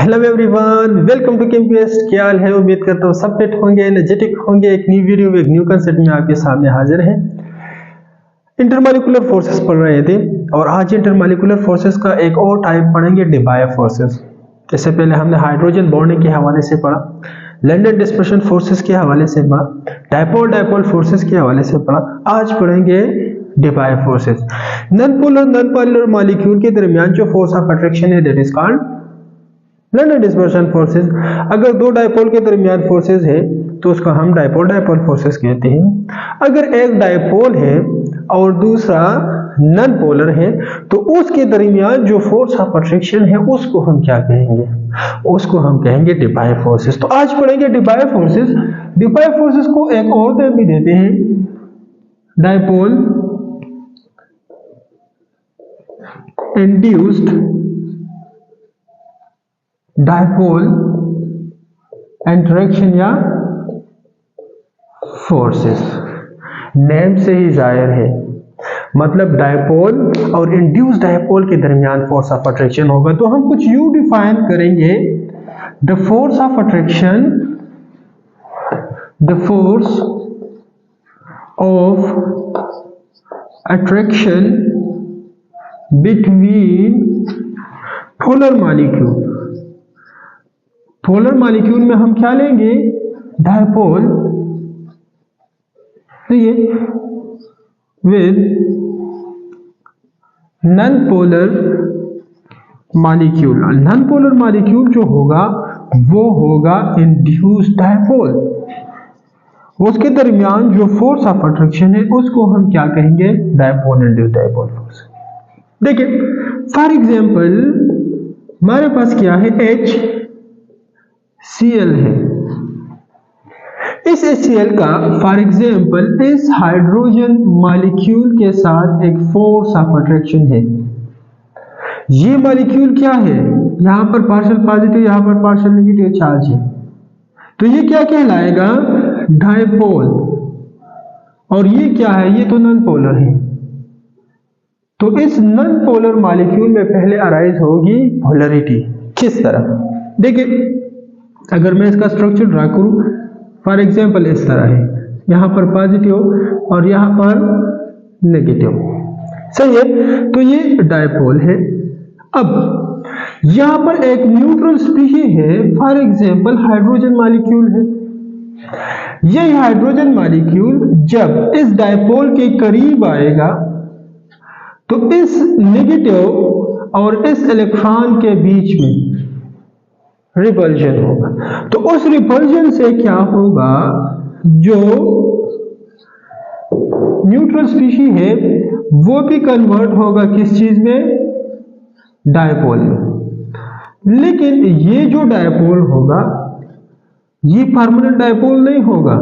Hello everyone, welcome to ChemQuest. क्या हाल है? उम्मीद करता हूँ सब फिट होंगे, एनर्जेटिक होंगे। एक न्यू वीडियो में एक न्यू कंसेप्ट में आपके सामने हाजिर है। इंटरमॉलिक्यूलर फोर्सेस पढ़ रहे थे और आज इंटरमॉलिक्यूलर फोर्सेस का एक और टाइप पढ़ेंगे, डिबाय फोर्सेस। इससे पहले हमने हाइड्रोजन बॉन्डिंग के हवाले से पढ़ा, लंदन डिस्पर्शन फोर्सेस के हवाले से पढ़ा, डायपोल डायपोल फोर्सेस के हवाले से पढ़ा। आज पढ़ेंगे डिबाय फोर्सेस। नॉन पोलर मॉलिक्यूल के दरमियान जो फोर्स ऑफ अट्रैक्शन है that is called London dispersion forces. अगर दो डायपोल के दरमियान फोर्सेस है तो उसको हम डायपोल डायपोल फोर्सेस कहते हैं। अगर एक डायपोल है और दूसरा नॉन पोलर है तो उसके दरमियान जो फोर्स ऑफ अट्रैक्शन है उसको हम क्या कहेंगे? उसको हम कहेंगे डिबाय फोर्सेस। तो आज पढ़ेंगे डिबाय फोर्सेस। डिबाय फोर्सेस को एक और नाम भी देते हैं, डायपोल इंड्यूस्ड डायपोल इंटरेक्शन या फोर्सेस। नेम से ही जाहिर है, मतलब डायपोल और इंड्यूस्ड डायपोल के दरमियान फोर्स ऑफ अट्रैक्शन होगा। तो हम कुछ यूं डिफाइन करेंगे, the force of attraction, the force of attraction between polar molecule. Polar molecule में हम क्या लेंगे? Dipole with non polar molecule. Non polar molecule जो होगा वो होगा इंड्यूस्ड डायपोल। उसके दरमियान जो फोर्स ऑफ अट्रैक्शन है उसको हम क्या कहेंगे? Dipole induced dipole force. देखिए फॉर एग्जांपल हमारे पास क्या है? HCl है। इस HCl का फॉर एग्जांपल इस हाइड्रोजन मॉलिक्यूल के साथ एक फोर्स ऑफ अट्रैक्शन है। ये मॉलिक्यूल क्या है? यहां पर पार्शियल पॉजिटिव, यहां पर पार्शियल नेगेटिव चार्ज है, तो ये क्या कहलाएगा? डायपोल। और ये क्या है? ये तो नॉन पोलर है। तो इस नॉन पोलर मॉलिक्यूल में पहले अराइज होगी पोलरिटी। किस तरह? देखिए अगर मैं इसका स्ट्रक्चर ड्रा करूं, फॉर एग्जांपल इस तरह है, यहां पर पॉजिटिव और यहां पर नेगेटिव, सही है। तो ये डायपोल है। अब यहां पर एक न्यूट्रल स्पीशीज है, फॉर एग्जांपल हाइड्रोजन मॉलिक्यूल है। ये हाइड्रोजन मॉलिक्यूल जब इस डायपोल के करीब आएगा तो इस नेगेटिव और इस इलेक्ट्रॉन के बीच में रिपल्जन होगा। तो उस रिपल्जन से क्या होगा? जो न्यूट्रल स्पीशीज है वो भी कन्वर्ट होगा किस चीज में? डायपोल में। लेकिन ये जो डायपोल होगा ये परमानेंट डायपोल नहीं होगा,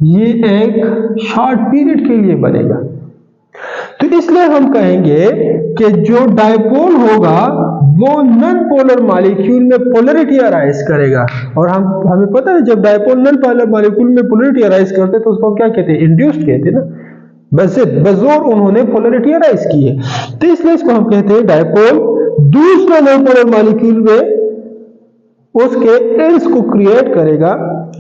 ये एक शॉर्ट पीरियड के लिए बनेगा। तो इसलिए हम कहेंगे कि जो डायपोल होगा वो नॉन पोलर मॉलिक्यूल में पोलरिटी अराइज करेगा। और हमें पता है जब डायपोल नॉन पोलर मॉलिक्यूल में पोलरिटी अराइज करते तो उसको क्या कहते हैं? इंड्यूस्ड कहते हैं ना। बजोर उन्होंने पोलरिटी अराइज की है, तो इसलिए इसको हम कहते हैं डायपोल। दूसरा नॉन पोलर मॉलिक्यूल में उसके एंड्स को क्रिएट करेगा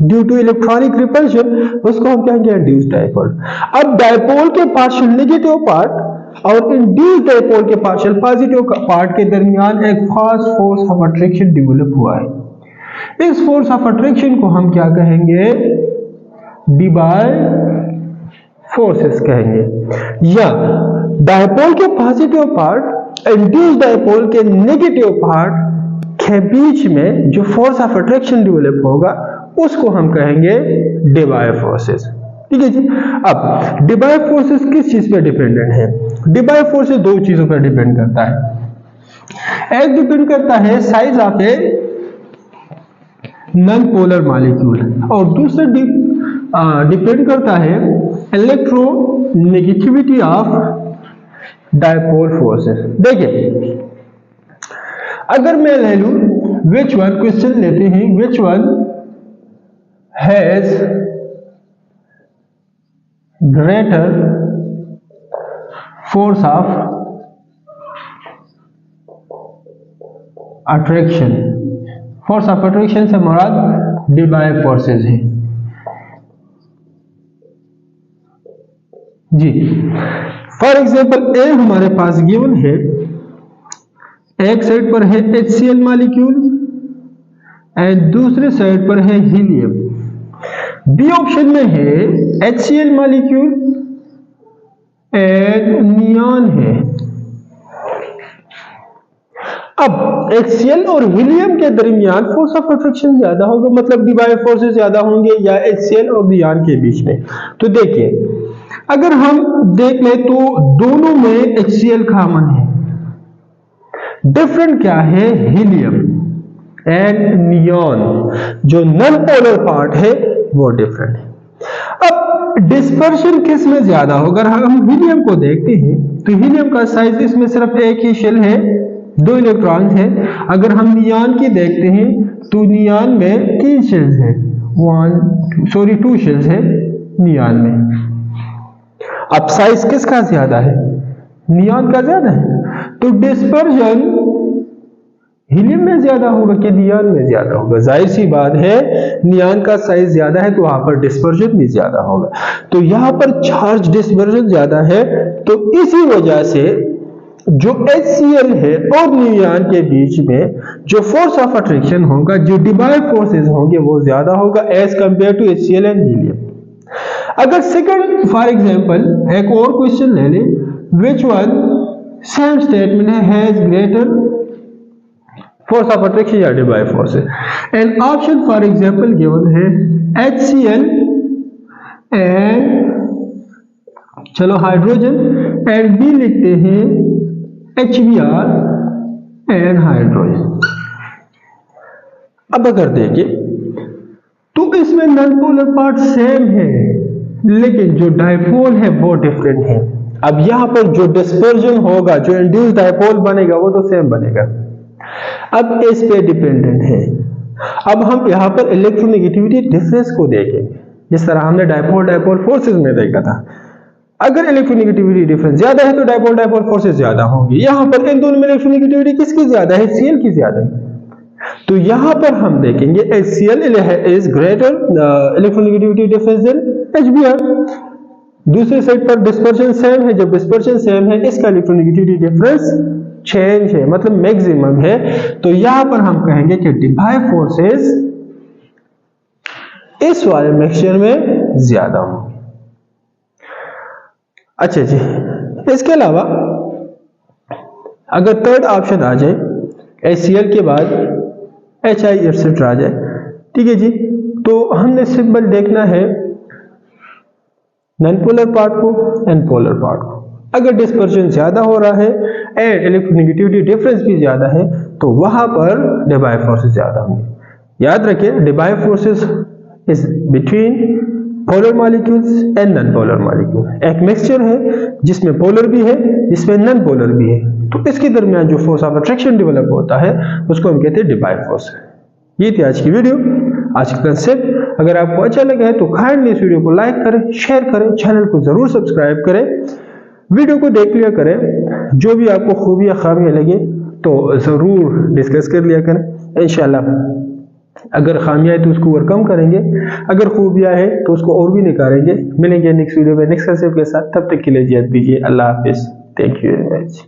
ड्यू टू इलेक्ट्रॉनिक रिपल्शन, उसको हम कहेंगे इंड्यूस्ड डायपोल। अब डायपोल के पार्शियल नेगेटिव पार्ट और इंड्यूस्ड डायपोल के पार्शियल पॉजिटिव पार्ट के दरमियान एक खास फोर्स ऑफ अट्रैक्शन डेवलप हुआ है। इस फोर्स ऑफ अट्रैक्शन को हम क्या कहेंगे? डिबाय फोर्सेस कहेंगे। या डायपोल के पॉजिटिव पार्ट इंड्यूस्ड डायपोल के नेगेटिव पार्ट के बीच में जो फोर्स ऑफ अट्रैक्शन डेवलप होगा उसको हम कहेंगे डिबाय फोर्सेस। ठीक है जी। अब डिबाय फोर्सेस किस चीज पे डिपेंडेंट है? डिबाय फोर्सेस दो चीजों पर डिपेंड करता है। एक डिपेंड करता है size of a non polar molecule और दूसरा डिपेंड करता है इलेक्ट्रोनेगेटिविटी ऑफ डायपोल फोर्सेस। देखिए अगर मैं ले लूं विच वन, क्वेश्चन लेते हैं, which one has greater force of attraction force of attraction से मुराद डिबाई फोर्सेज है जी। फॉर एग्जांपल ए हमारे पास गिवन है, एक साइड पर है HCl मॉलिक्यूल एंड दूसरे साइड पर है हीलियम। बी ऑप्शन में है HCl मॉलिक्यूल एंड नियॉन है। अब HCl और हीलियम के दरमियान फोर्स ऑफ अट्रैक्शन ज्यादा होगा, मतलब डिबाई फोर्सेस ज्यादा होंगे या HCl और नियॉन के बीच में। तो देखिए अगर हम देख लें तो दोनों में HCl कॉमन है, डिफरेंट क्या है हीलियम एंड नियॉन, जो नॉन पोलर पार्ट है वो डिफरेंट है। अब डिस्पर्शन किस में ज्यादा होगा? अगर हम हीलियम को देखते हैं तो हीलियम का साइज, इसमें सिर्फ एक ही शेल है, 2 इलेक्ट्रॉन्स है। अगर हम नियॉन की देखते हैं तो नियॉन में 3 शेल्स है, 2 शेल्स है नियॉन में। अब साइज किसका ज्यादा है? नियॉन का ज्यादा है, तो डिस्पर्जन हीलियम में ज्यादा होगा कि नियॉन में ज्यादा होगा? जाहिर सी बात है नियॉन का साइज ज्यादा है तो वहां पर डिस्पर्जन भी ज्यादा होगा। तो यहां पर चार्ज डिस्पर्जन ज्यादा है, तो इसी वजह से जो HCl है और नियॉन के बीच में जो फोर्स ऑफ अट्रैक्शन होगा, जो डिबाई फोर्सेस होंगे वो ज्यादा होगा as compare to HCl and helium. अगर सेकंड फॉर एग्जांपल एक और क्वेश्चन ले लें, which one same statement has greater force of attraction या Debye forces, and option for example given है HCl एंड चलो हाइड्रोजन एंड बी लिखते हैं HBr एंड हाइड्रोजन। अब अगर देखें तो इसमें नॉन पोलर पार्ट सेम है लेकिन जो डायपोल है वो डिफरेंट है। अब यहां पर जो डिस्पर्जन होगा, जो इंड्यूस डायपोल बनेगा वो तो सेम बनेगा। अब इस पे डिपेंडेंट है। अब हम यहां पर इलेक्ट्रोनेगेटिविटी डिफरेंस को देखेंगे, जिस तरह हमने डायपोल फोर्सेस में देखा था। अगर इलेक्ट्रोनेगेटिविटी डिफरेंस ज्यादा है तो डायपोल फोर्सेस ज्यादा होंगी। यहां पर इन दोनों में इलेक्ट्रोनेगेटिविटी किसकी ज्यादा है? HCl की ज्यादा है। तो यहां पर हम देखेंगे HCl is greater electronegativity difference than HBr। दूसरे साइड पर डिस्पर्शन सेम है, जब डिस्पर्शन सेम है इसका इलेक्ट्रोनेगेटिविटी डिफरेंस चेंज है, मतलब मैक्सिमम है। तो यहां पर हम कहेंगे कि डिबाई फोर्सेस इस वाले मिक्सचर में ज्यादा होंगे। अच्छा जी, इसके अलावा अगर थर्ड ऑप्शन आ जाए HCl के बाद HI एटसेट्रा आ जाए, ठीक है जी, तो हमने सिंपल देखना है नॉन पोलर पार्ट को एंड पोलर पार्ट को। अगर डिस्पर्शन ज्यादा हो रहा है एंड इलेक्ट्रोनेगेटिविटी डिफरेंस भी ज्यादा है तो वहां पर डिबाई फोर्सेस ज्यादा होंगे। याद रखिए Debye forces is between polar molecules and non polar molecule. एक मिक्सचर है जिसमें पोलर भी है, जिसमें नॉन पोलर भी है, तो इसके दरमियान जो फोर्स ऑफ अट्रैक्शन डेवलप होता है उसको हम कहते हैं डिबाई फोर्स। ये थी आज की वीडियो, आज का कंसेप्ट। अगर आपको अच्छा लगा है तो काइंडली इस वीडियो को लाइक करें, शेयर करें, चैनल को जरूर सब्सक्राइब करें, वीडियो को देख लिया करें। जो भी आपको खूबियां खामियां लगे तो जरूर डिस्कस कर लिया करें। इंशाल्लाह अगर खामियां है तो उसको ओवरकम करेंगे, अगर खूबियां है तो उसको और भी निकालेंगे। मिलेंगे नेक्स्ट वीडियो में नेक्स्ट कंसेप्ट के साथ, तब तक के लिए इजाजत दीजिए। अल्लाह हाफिज। Thank you very much.